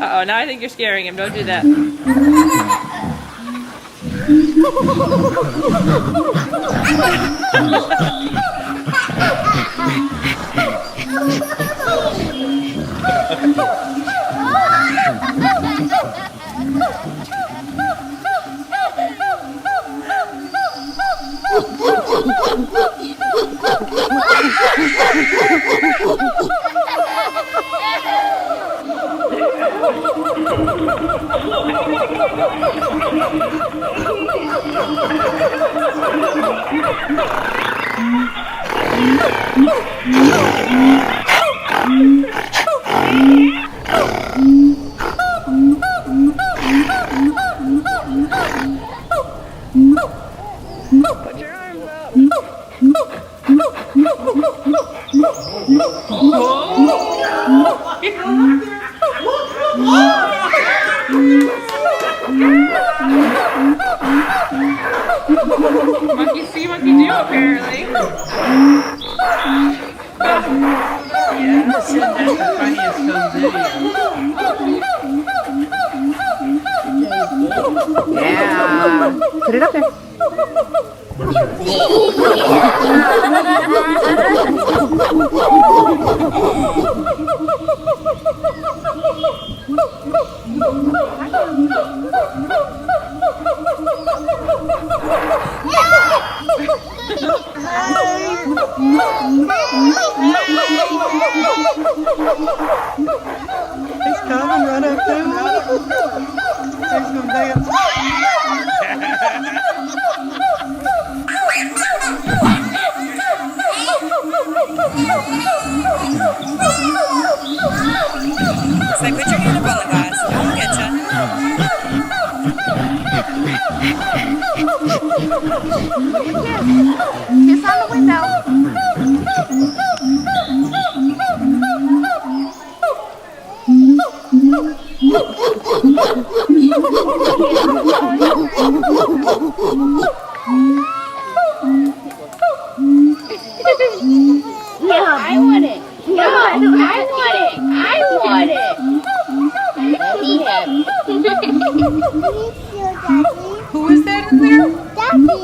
Uh-oh, now I think you're scaring him. Don't do that. Put your arms up. Monkey see, monkey do, apparently. Yeah, that's the funniest video. Yeah. Put it up there. He's coming right up there. He's going to dance. Say, put your hand up on the glass. I'll get you. Kiss on the window. No, I want it. No, I want it. I want it. Let me have it. Who is that in there? Daddy.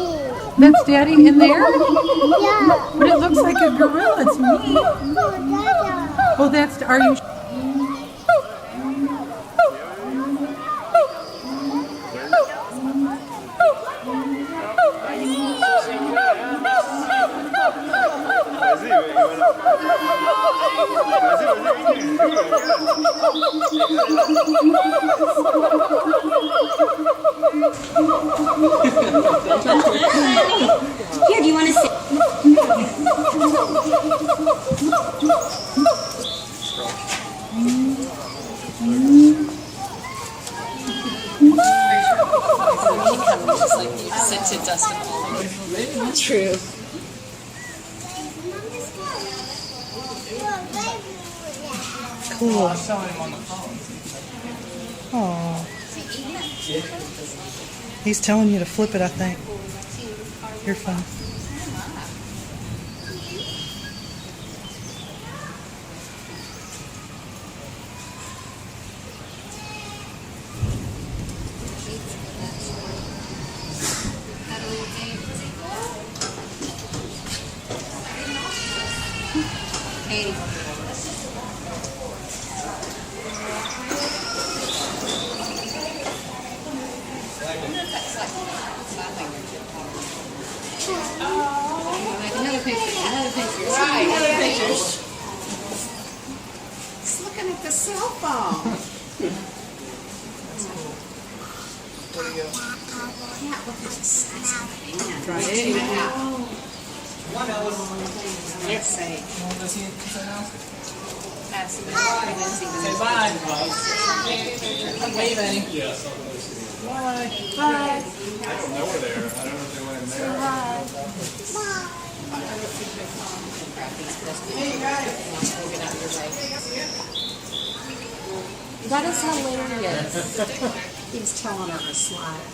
That's Daddy in there? Yeah. But it looks like a gorilla. It's me. No, Dada. Oh, that's, are you? Here, do you want to sit? Just like you sit to Dustin all over. True. Cool. I saw him on the phone. He's telling you to flip it, I think. You're fine. Another picture. Another picture. Right. Another picture. He's looking at the cell phone. Yeah, look at the size of the hand. Right. Let's see. Say bye. Wave, Annie. Bye. I don't know where they are. I don't know if they went in there. That is hilarious. He was telling her to slide.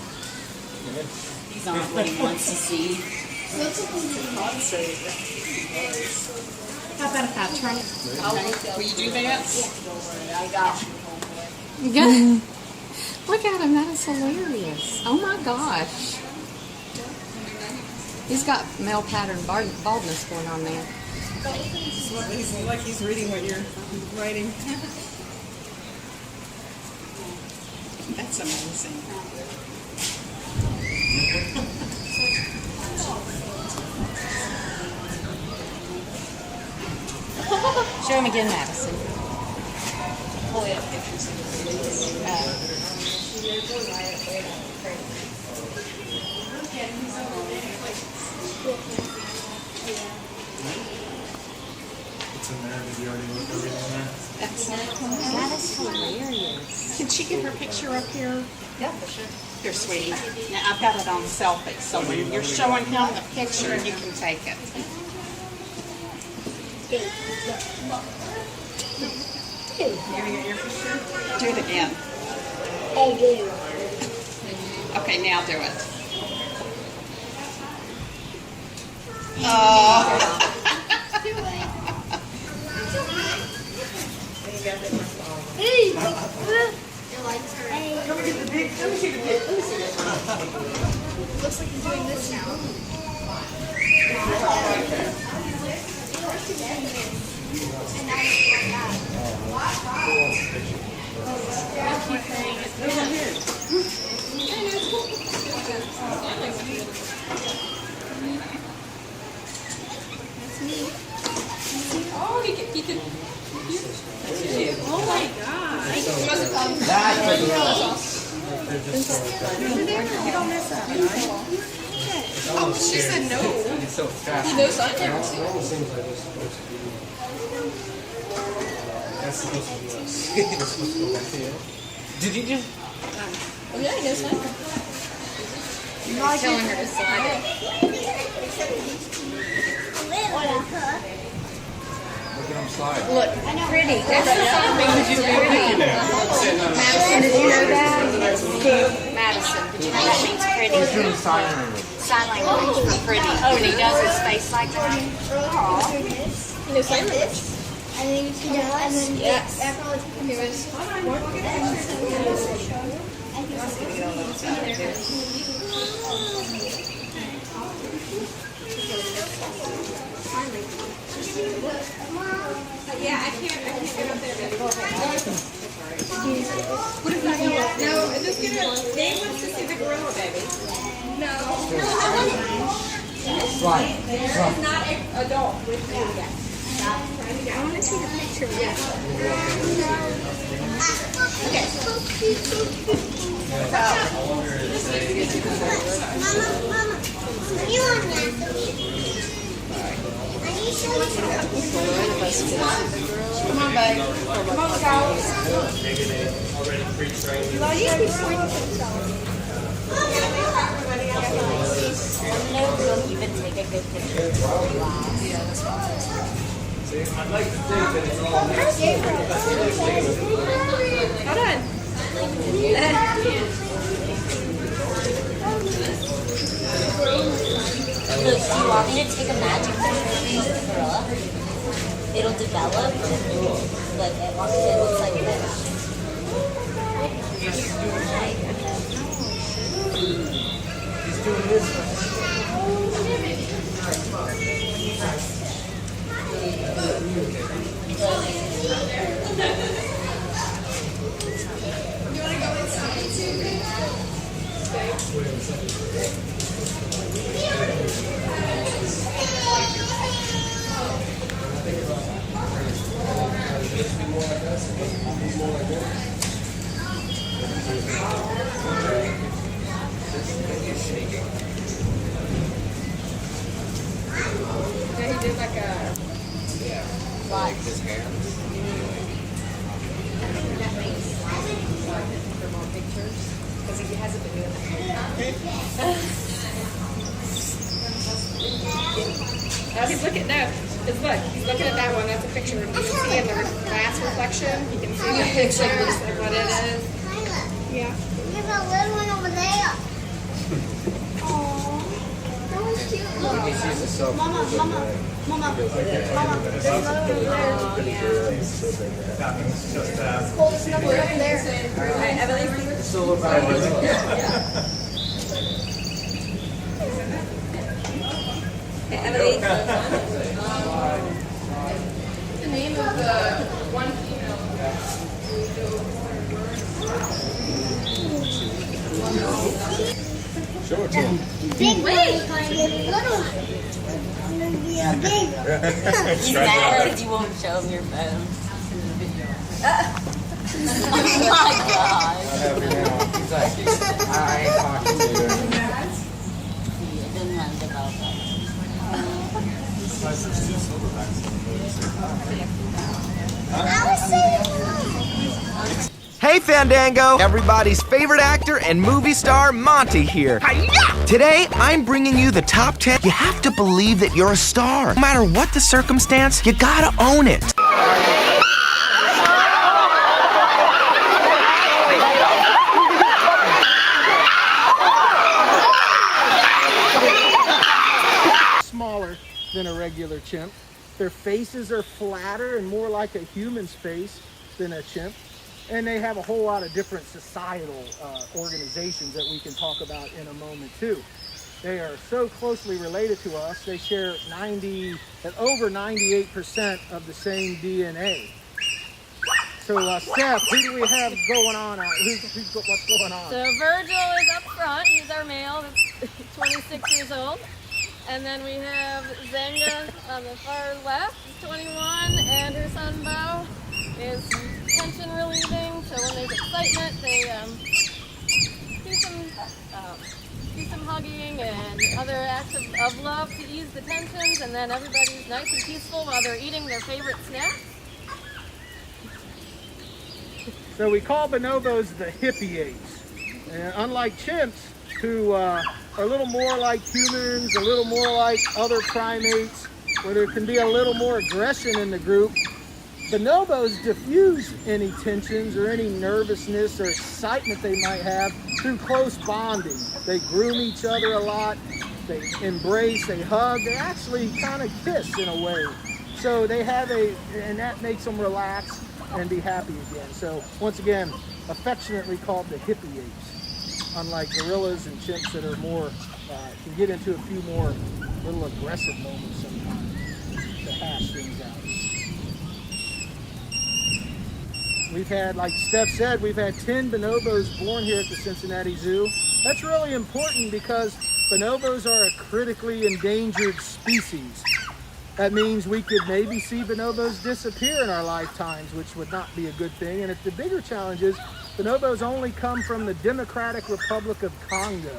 He's not what he wants to see. How about if I turn it? Will you do that? I got you. Good. Look at him. That is hilarious. Oh my gosh. He's got male pattern baldness going on there. He's like he's reading what you're writing. That's amazing. Show him again, Madison. Pull up pictures. It's in there. Did you already look everything there? That is hilarious. Can she get her picture up here? Yeah, for sure. Here, sweetie. Now, I've got it on selfie, so when you're showing him the picture, you can take it. Do it again. Okay, now do it. Oh. Looks like he's doing this now. Oh, he could. Oh my god. Oh, she said no. It's so fast. He knows I've never seen it. That's supposed to be us. That's supposed to go back to you. Did you just? Oh, yeah, he knows I've He's telling her to slide it. Look at him slide. Look, pretty. That's the same thing as you pretty. Madison, did you know that? Madison, did you know that means pretty? He's doing sign language. Sign language for pretty. When he does his face like that. He knows sign language. And then he does. And then Yes. after all the he was. Yeah, I can't get up there, baby. What is that? No, just get it. Dave wants to see the gorilla, baby. No. Slide. He's not an adult with me yet. I want to see the picture. Yeah. Okay. Mama. You want that? Come on, babe. Come on, Charles. We'll even take a good picture. I'd like to think that it's all Hold on. do you want me to take a magic trick and use the gorilla? It'll develop, but it looks like this. He's doing this. Yeah, he did like a. Like his hands. That makes for more pictures because he hasn't been doing that. Oh, he's looking. No, he's looking at that one. That's a picture. You can see in the glass reflection. You can see the pictures of what it is. Yeah. There's a little one over there. Oh, that was cute. Look. He sees himself. Mama. There's another one over there. Oh, there's another one over there. Right, Evelyn. So about Okay, Evelyn. The name of the one female. show it to him. Big one trying to get a little one. I'm going to be a big one. He's mad because you won't show him your phone. Oh my god. Not happy now. He's like, I ain't talking to you. It didn't want to develop that. I was saying Hey Fandango! Everybody's favorite actor and movie star, Monty here. Hi-ya! Today, I'm bringing you the top 10. You have to believe that you're a star. No matter what the circumstance, you gotta own it. Smaller than a regular chimp. Their faces are flatter and more like a human's face than a chimp. And they have a whole lot of different societal organizations that we can talk about in a moment too. They are so closely related to us. They share over 98% of the same DNA. So Steph, who do we have going on out? What's going on? So Virgil is up front. He's our male. That's 26 years old. And then we have Zenga on the far left, 21, and her son Bo is tension relieving. So when there's excitement, they do some hugging and other acts of love to ease the tensions. And then everybody's nice and peaceful while they're eating their favorite snack. So we call bonobos the hippie apes. And unlike chimps, who are a little more like humans, a little more like other primates, where there can be a little more aggression in the group, bonobos diffuse any tensions or any nervousness or excitement they might have through close bonding. They groom each other a lot, they embrace, they hug, they actually kind of kiss in a way. So they have and that makes them relax and be happy again. So once again, affectionately called the hippie apes. Unlike gorillas and chimps that are more, can get into a few more little aggressive moments sometimes to hash things out. We've had, like Steph said, we've had 10 bonobos born here at the Cincinnati Zoo. That's really important because bonobos are a critically endangered species. That means we could maybe see bonobos disappear in our lifetimes, which would not be a good thing. And if the bigger challenge is, bonobos only come from the Democratic Republic of Congo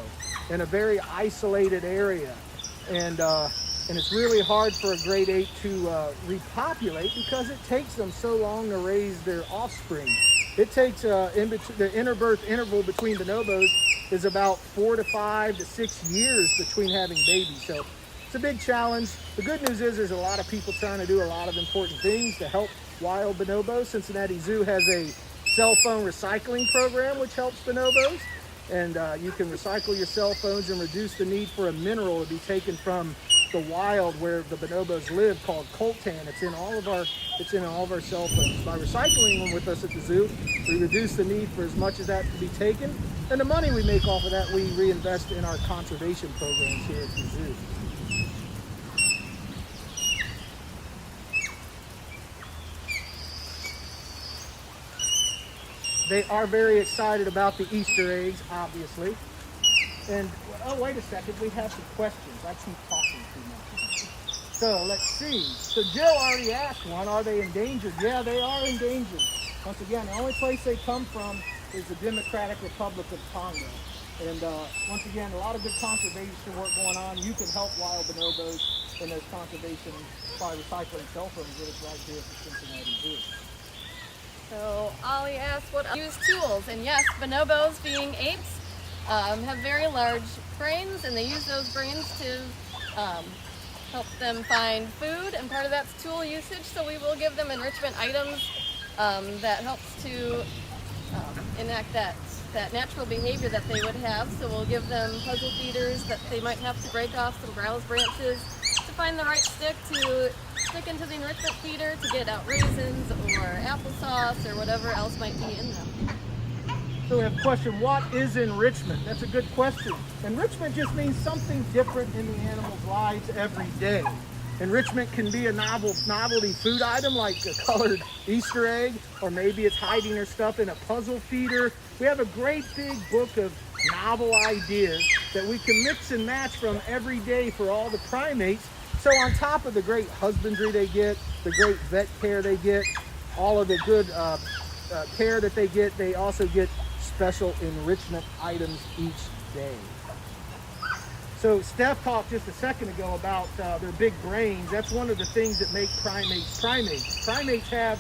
in a very isolated area. And it's really hard for a great ape to repopulate because it takes them so long to raise their offspring. It takes, the interbirth interval between bonobos is about 4 to 5 to 6 years between having babies. So it's a big challenge. The good news is there's a lot of people trying to do a lot of important things to help wild bonobos. Cincinnati Zoo has a cell phone recycling program which helps bonobos. And you can recycle your cell phones and reduce the need for a mineral to be taken from the wild where the bonobos live called coltan. It's in all of our cell phones. By recycling them with us at the zoo, we reduce the need for as much of that to be taken. And the money we make off of that, we reinvest in our conservation programs here at the zoo. They are very excited about the Easter eggs, obviously. And, oh, wait a second, we have some questions. I keep talking too much. So, let's see. So, Jill already asked one. Are they endangered? Yeah, they are endangered. Once again, the only place they come from is the Democratic Republic of Congo. And, once again, a lot of good conservation work going on. You can help wild bonobos in those conservation by recycling cell phones with us right here at the Cincinnati Zoo. So Ollie asked what use tools, and yes, bonobos, being apes, have very large brains, and they use those brains to help them find food, and part of that's tool usage. So we will give them enrichment items that helps to enact that natural behavior that they would have. So we'll give them puzzle feeders that they might have to break off some browse branches to find the right stick to stick into the enrichment feeder to get out raisins or applesauce or whatever else might be in them. So we have a question, what is enrichment? That's a good question. Enrichment just means something different in the animal's lives every day. Enrichment can be a novelty food item like a colored Easter egg, or maybe it's hiding their stuff in a puzzle feeder. We have a great big book of novel ideas that we can mix and match from every day for all the primates. So on top of the great husbandry they get, the great vet care they get, all of the good care that they get, they also get special enrichment items each day. So Steph talked just a second ago about their big brains. That's one of the things that make primates primates. Primates have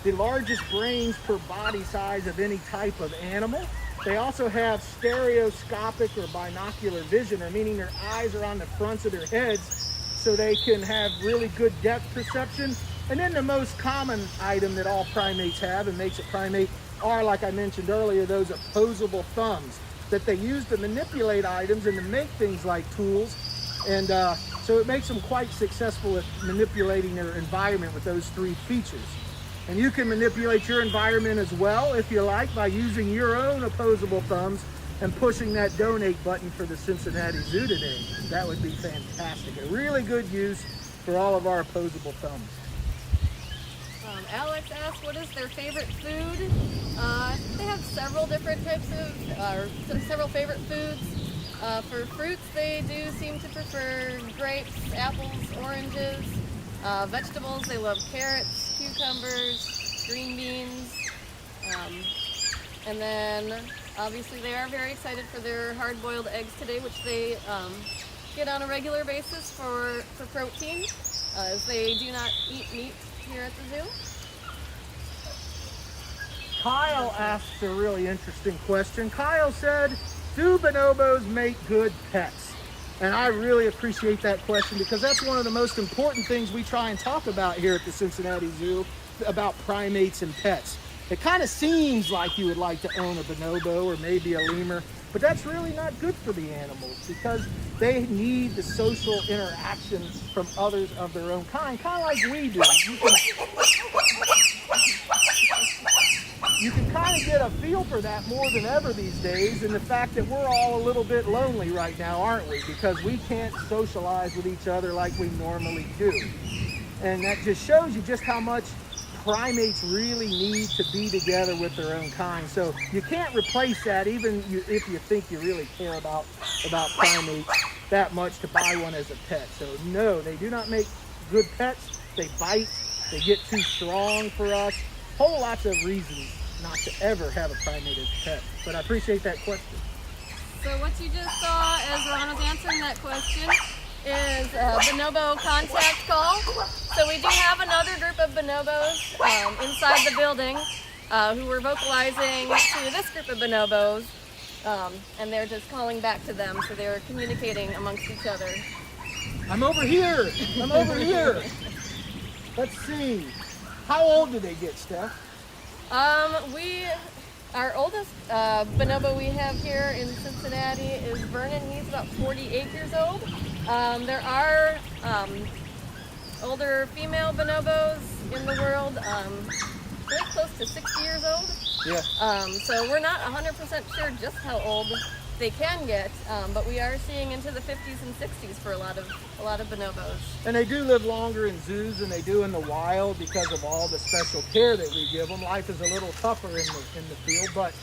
the largest brains per body size of any type of animal. They also have stereoscopic or binocular vision, or meaning their eyes are on the fronts of their heads, so they can have really good depth perception. And then the most common item that all primates have and makes a primate are, like I mentioned earlier, those opposable thumbs that they use to manipulate items and to make things like tools. And so it makes them quite successful at manipulating their environment with those three features. And you can manipulate your environment as well, if you like, by using your own opposable thumbs and pushing that donate button for the Cincinnati Zoo today. That would be fantastic. A really good use for all of our opposable thumbs. Alex asked what is their favorite food. They have several different types of, several favorite foods. For fruits, they do seem to prefer grapes, apples, oranges. Vegetables, they love carrots, cucumbers, green beans. And then obviously they are very excited for their hard-boiled eggs today, which they get on a regular basis for protein, as they do not eat meat here at the zoo. Kyle asked a really interesting question. Kyle said, do bonobos make good pets? And I really appreciate that question, because that's one of the most important things we try and talk about here at the Cincinnati Zoo about primates and pets. It kind of seems like you would like to own a bonobo or maybe a lemur, but that's really not good for the animals, because they need the social interaction from others of their own kind of like we do. You can kind of get a feel for that more than ever these days, and the fact that we're all a little bit lonely right now, aren't we? Because we can't socialize with each other like we normally do. And that just shows you just how much primates really need to be together with their own kind. So you can't replace that, even if you think you really care about primates that much, to buy one as a pet. So no, they do not make good pets. They bite, they get too strong for us. Whole lots of reasons not to ever have a primate as a pet. But I appreciate that question. So what you just saw as Ron was answering that question is a bonobo contact call. So we do have another group of bonobos inside the building who were vocalizing to this group of bonobos, and they're just calling back to them, so they're communicating amongst each other. I'm over here. I'm over here. Let's see. How old do they get, Steph? Our oldest bonobo we have here in Cincinnati is Vernon. He's about 48 years old. There are older female bonobos in the world, very close to 60 years old. Yeah. So we're not 100% sure just how old they can get, but we are seeing into the 50s and 60s for a lot of bonobos. And they do live longer in zoos than they do in the wild because of all the special care that we give them. Life is a little tougher in the field, but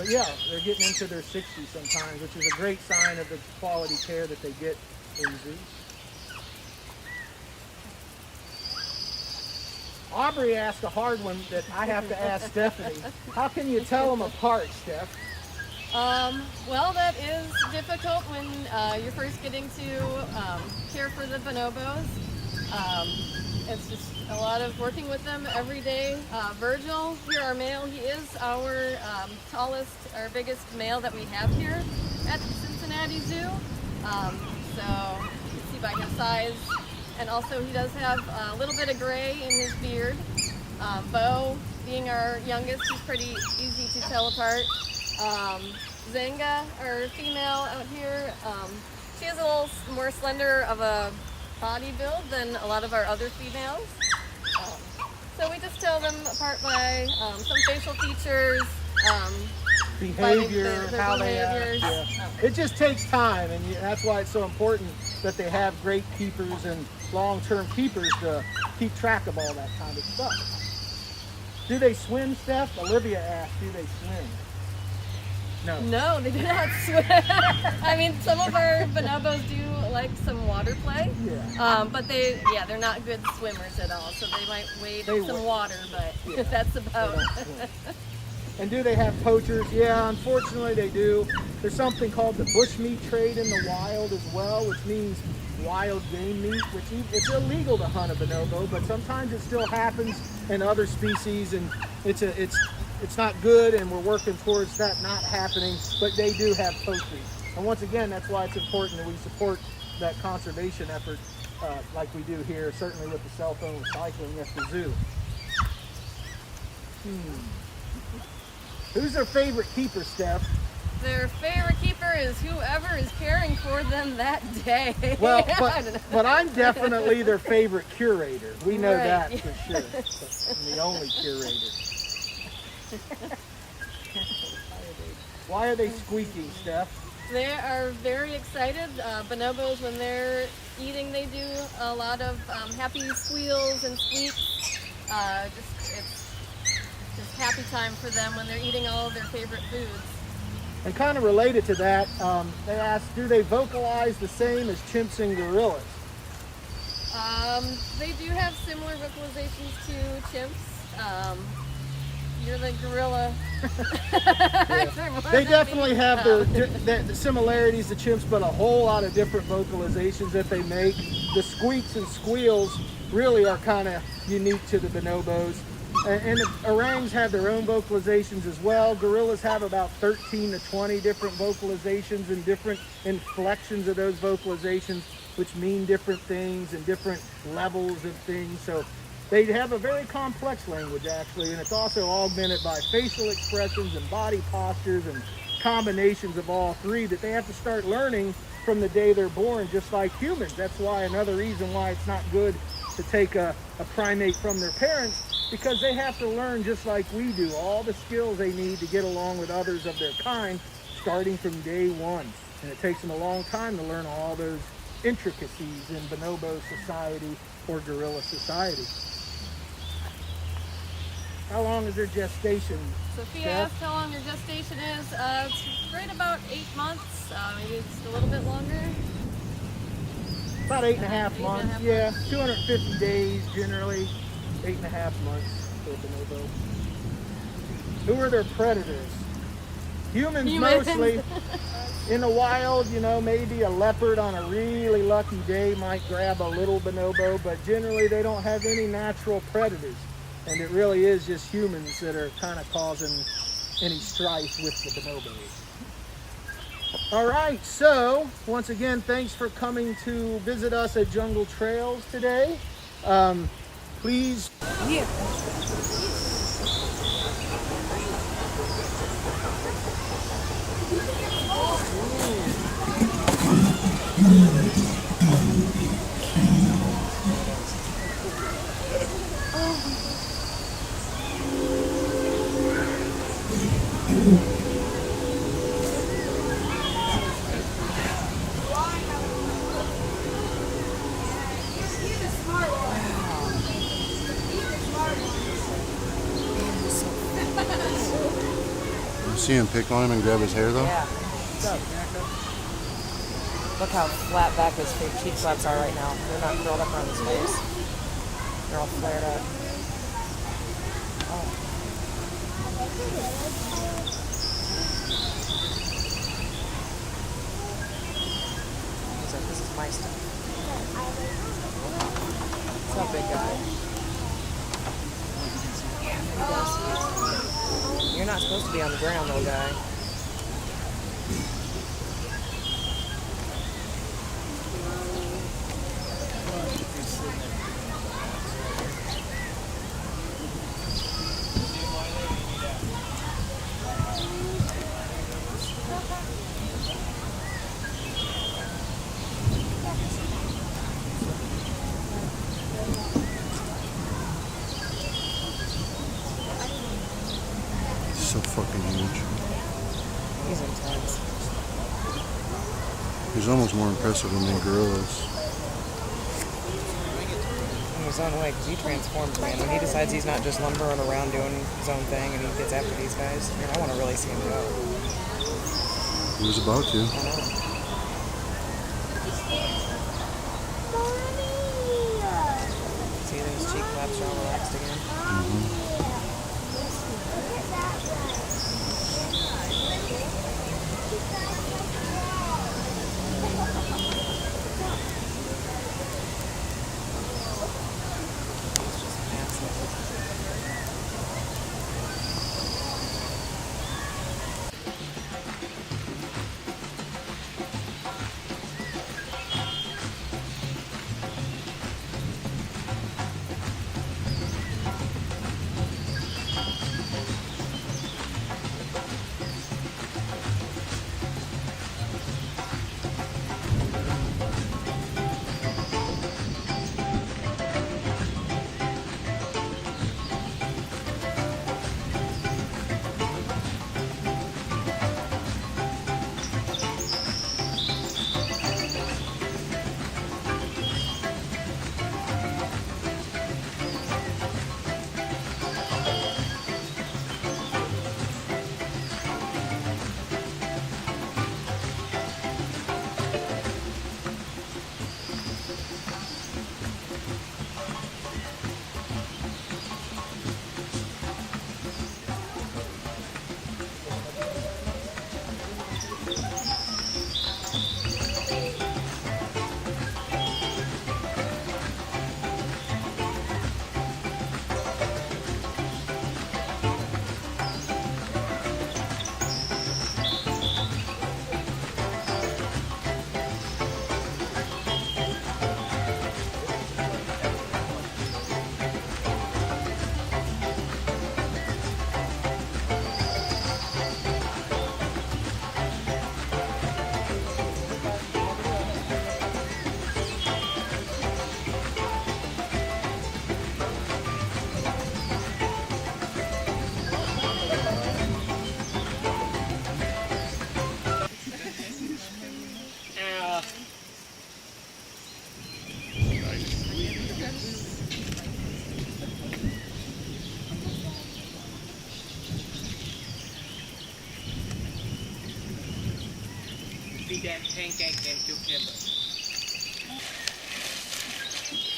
yeah, they're getting into their 60s sometimes, which is a great sign of the quality care that they get in zoos. Aubrey asked a hard one that I have to ask Stephanie. How can you tell them apart, Steph? Well, that is difficult when you're first getting to care for the bonobos. It's just a lot of working with them every day. Virgil, here our male, he is our tallest, our biggest male that we have here at the Cincinnati Zoo. So you can see by his size. And also he does have a little bit of gray in his beard. Bo, being our youngest, he's pretty easy to tell apart. Zenga, our female out here, she has a little more slender of a body build than a lot of our other females. So we just tell them apart by some facial features, behavior, their how they act. behaviors. Yeah. It just takes time, and that's why it's so important that they have great keepers and long-term keepers to keep track of all that kind of stuff. Do they swim, Steph? Olivia asked, do they swim? No. No, they do not swim. I mean, some of our bonobos do like some water play, Yeah. but they're not good swimmers at all. So they might wade in some water, but Yeah. that's about. And do they have poachers? Yeah, unfortunately they do. There's something called the bushmeat trade in the wild as well, which means wild game meat, which it's illegal to hunt a bonobo, but sometimes it still happens in other species, and it's not good, and we're working towards that not happening, but they do have poachers. And once again, that's why it's important that we support that conservation effort like we do here, certainly with the cell phone recycling at the zoo. Who's their favorite keeper, Steph? Their favorite keeper is whoever is caring for them that day. Well, but I'm definitely their favorite curator. We know that for sure. I'm the only curator. Why are they squeaking, Steph? They are very excited. Bonobos, when they're eating, they do a lot of happy squeals and squeaks. It's just happy time for them when they're eating all of their favorite foods. And kind of related to that, they asked, do they vocalize the same as chimps and gorillas? They do have similar vocalizations to chimps. You're the gorilla. They definitely have the similarities to chimps, but a whole lot of different vocalizations that they make. The squeaks and squeals really are kind of unique to the bonobos. And the orangs have their own vocalizations as well. Gorillas have about 13 to 20 different vocalizations and different inflections of those vocalizations, which mean different things and different levels of things. So they have a very complex language, actually, and it's also augmented by facial expressions and body postures and combinations of all three that they have to start learning from the day they're born, just like humans. That's why another reason why it's not good to take a primate from their parents, because they have to learn just like we do, all the skills they need to get along with others of their kind, starting from day one. And it takes them a long time to learn all those intricacies in bonobo society or gorilla society. How long is their gestation? Sophia asked how long their gestation is. It's right about 8 months, maybe just a little bit longer. About 8.5 months, yeah. 250 days generally, 8.5 months for a bonobo. Who are their predators? Humans mostly. In the wild, you know, maybe a leopard on a really lucky day might grab a little bonobo, but generally they don't have any natural predators. And it really is just humans that are kind of causing any strife with the bonobos. All right, so once again, thanks for coming to visit us at Jungle Trails today. Please. see him pick on him and grab his hair though? Yeah. Look how flat back his cheek flaps are right now. They're not curled up around his face. They're all flared up. Oh. He's like, this is my stuff. What's up, big guy? You're not supposed to be on the ground, little guy. So fucking huge. He's intense. He's almost more impressive than the gorillas. In his own way, because he transforms, man. When he decides he's not just lumbering around doing his own thing and he gets after these guys, man, I want to really see him go. He was about to. I know. See, those cheek flaps are all relaxed again. Mm-hmm.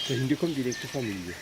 Hindi kom direkt till familj.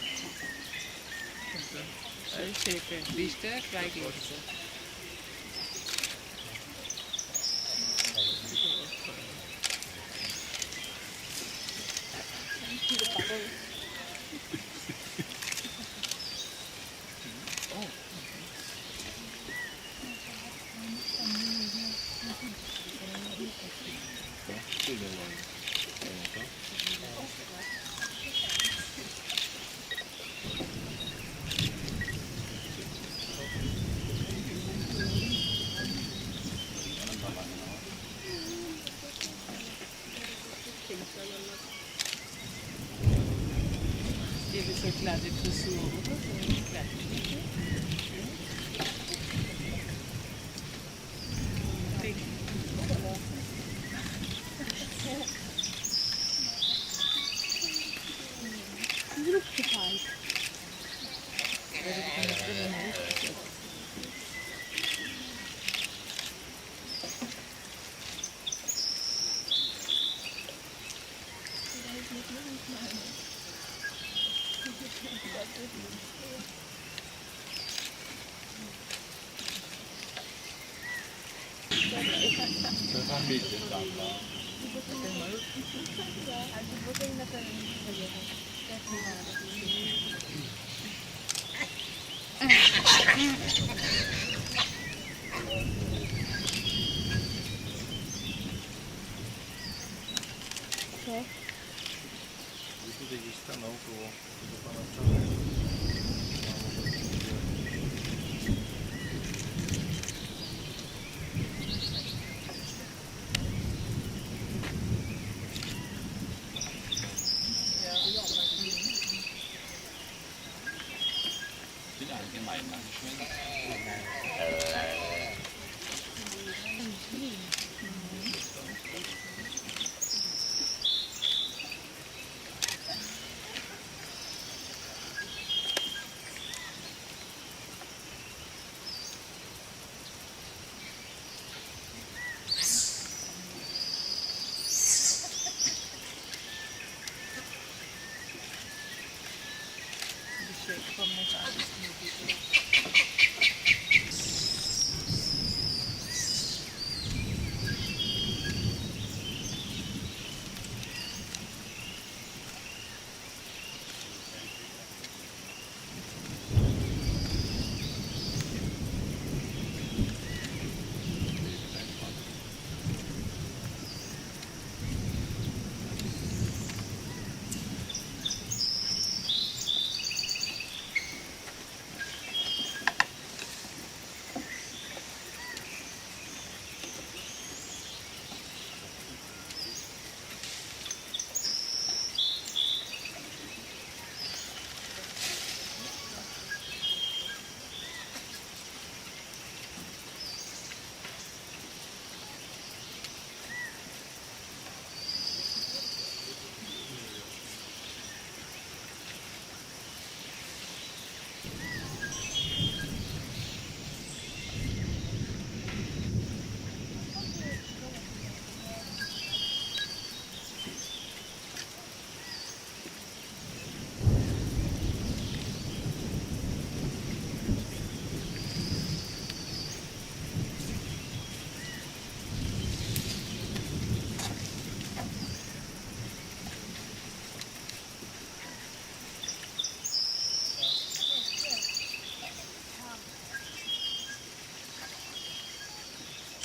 Okay. Isso tem vista não, que eu vou falar pra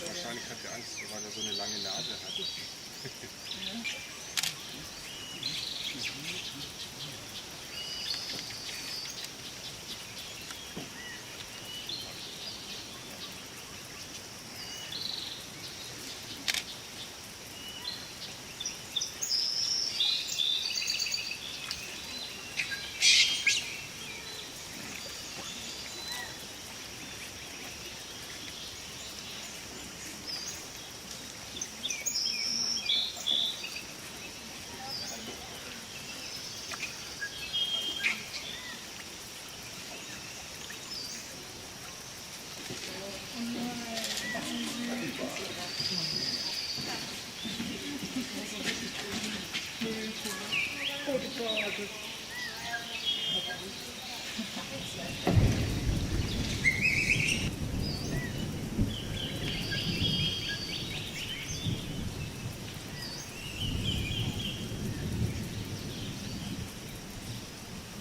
Wahrscheinlich hat er Angst, weil er so eine lange Nase hat.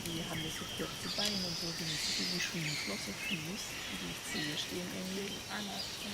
Die haben das so kurze Beine und so, die nicht so wie Schwimmflosse Fuß, die Zehe stehen irgendwie anders. Ja.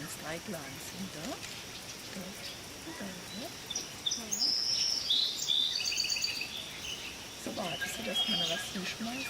It's like langsam da. Så warte sie, dass man was hinschmeißt.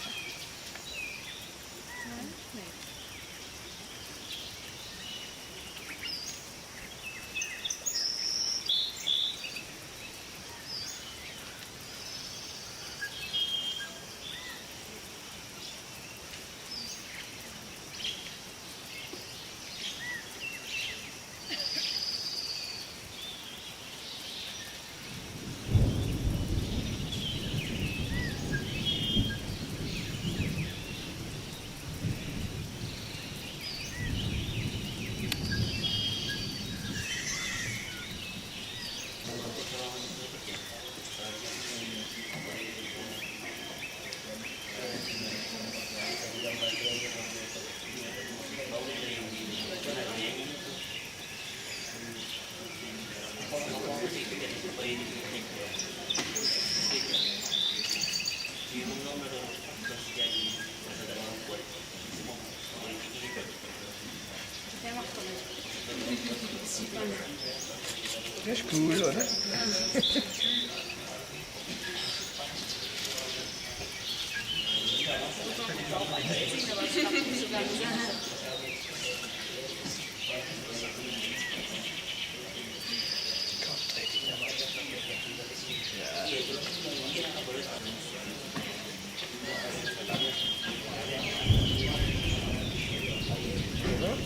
Das ist cool, oder?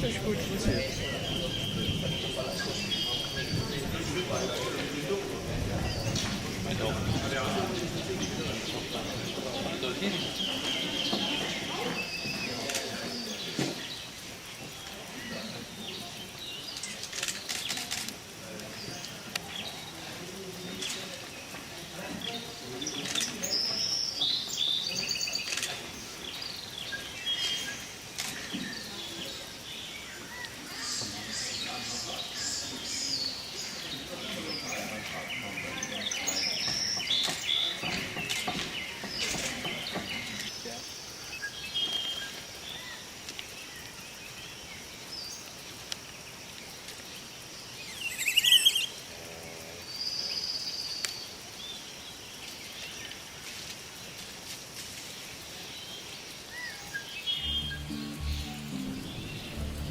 Das ist gut passiert.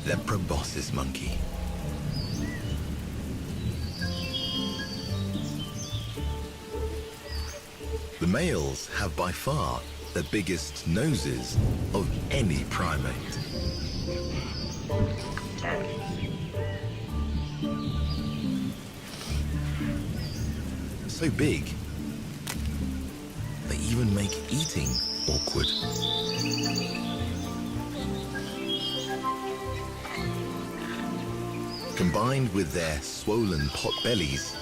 The proboscis monkey. The males have by far the biggest noses of any primate. So big, they even make eating awkward. Combined with their swollen pot bellies,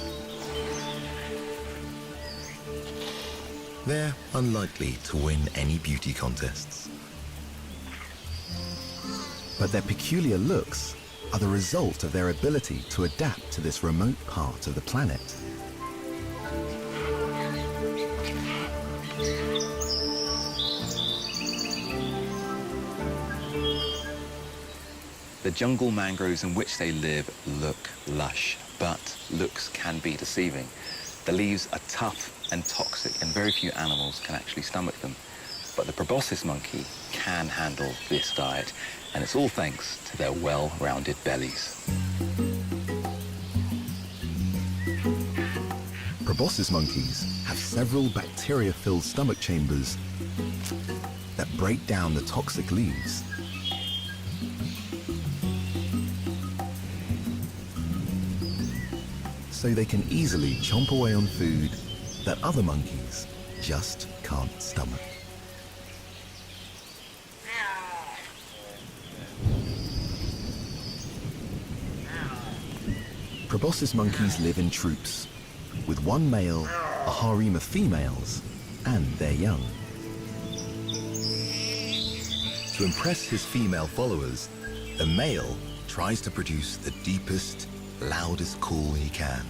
they're unlikely to win any beauty contests. But their peculiar looks are the result of their ability to adapt to this remote part of the planet. The jungle mangroves in which they live look lush, but looks can be deceiving. The leaves are tough and toxic, and very few animals can actually stomach them. But the proboscis monkey can handle this diet, and it's all thanks to their well-rounded bellies. Proboscis monkeys have several bacteria-filled stomach chambers that break down the toxic leaves. So they can easily chomp away on food that other monkeys just can't stomach. Proboscis monkeys live in troops, with one male, a harem of females, and their young. To impress his female followers, the male tries to produce the deepest, loudest call he can.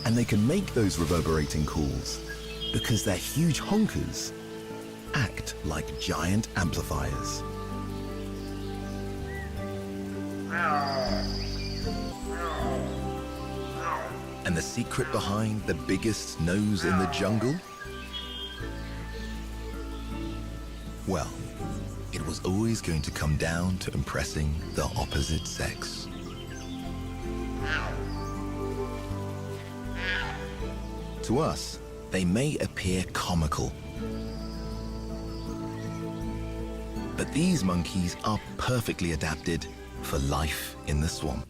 And they can make those reverberating calls because their huge honkers act like giant amplifiers. And the secret behind the biggest nose in the jungle? Well, it was always going to come down to impressing the opposite sex. To us, they may appear comical, but these monkeys are perfectly adapted for life in the swamp.